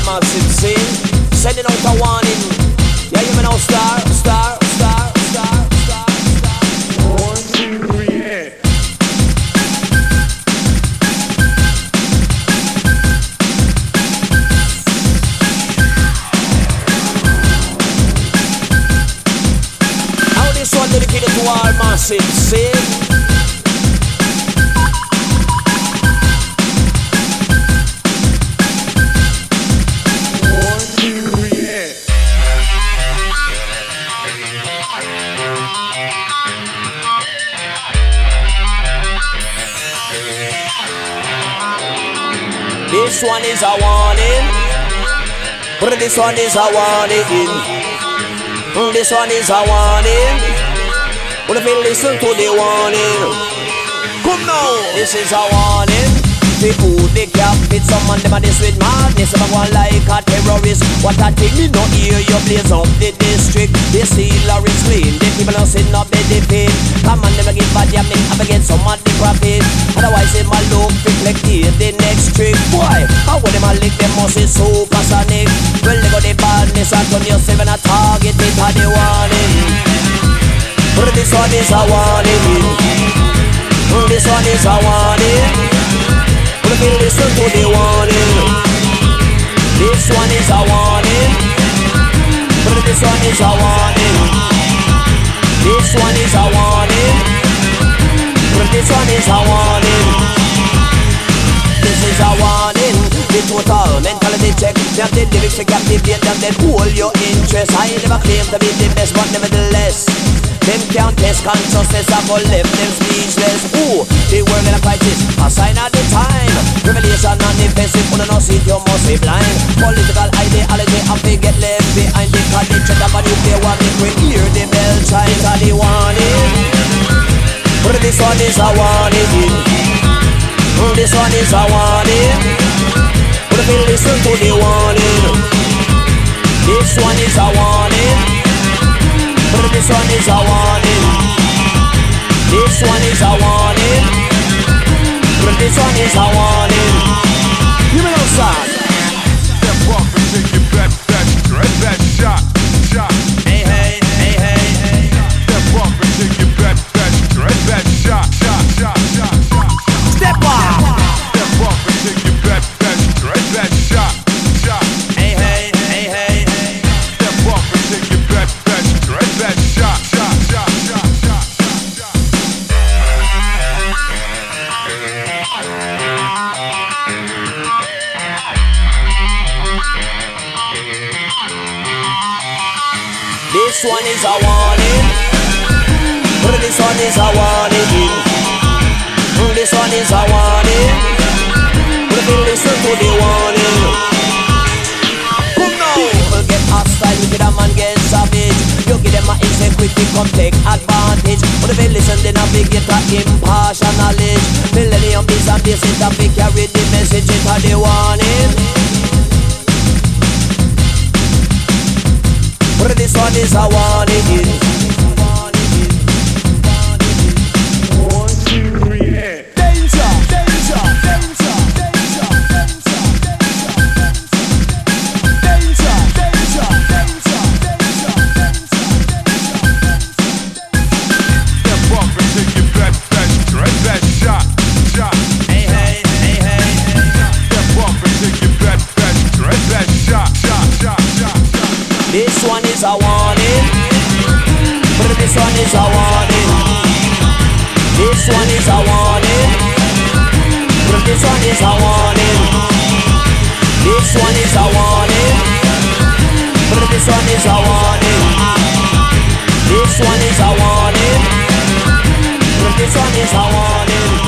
massive scene. Sending out a warning. Yeah, you know, star. 1, 2, 3, hit. Now this one dedicated to our massive scene. This one is a warning. This one is a warning. This one is a warning. But if you listen to the warning, come now. This is a warning. People they can't fit someone them a this with madness. Some one like a terrorist. What a thing me no hear you blaze up the district. They seal or it's clean. The people are sitting up in the pain. Come on, never give bad yamming up against someone the profit. Otherwise they might look reflected the next trick. Boy, how would them a lick them must be supersonic. Well they got the badness and turn yourself and a target it had the warning. But this one is a warning. This one is a warning. But if you listen to the warning, this one is a warning. But this one is a warning. This one is a warning. But this one is a warning. This is a warning. The total mentality check. They have the lyrics to captivate them, then hold your interest. I never claim to be the best, but nevertheless them can't test consciousness. I go left them speechless. Ooh, the world gonna fight this. A sign at the time. Revelation and defensive. When you no see you must be blind. Political ideology and they get left behind. The connection of a nuclear war. Make we hear the bell chimes and the warning. But this one is a warning. This one is a warning. But if you listen to the warning, this one is a warning. But this one is a warning. This one is a warning. But this one is a warning. You know son. Step up and take your best shot. Hey, hey, hey, hey, hey. Step up and take your best shot. Step up. Step up and take your best shot. Hey, hey, hey, hey, hey. Step up and take your best shot. This one is a warning. This one is a warning. This one is a warning. If you listen to the warning, come now. Get hostile, you get a man get savage. You give them an insecurity, come take advantage. But if you listen, then I begin to impartial knowledge. Millennium is a basic topic, carry the message into the warning. But this one is a warning. 1, 2, 3, hit. Danger. Step up and take your best shot. Hey, hey, hey, hey, hey. Step up and take your best shot. This one is a warning. But this one is a warning. This one is a warning. But this one is a warning. This one is a warning. But this one is a warning. This one is a warning. But this one is a warning.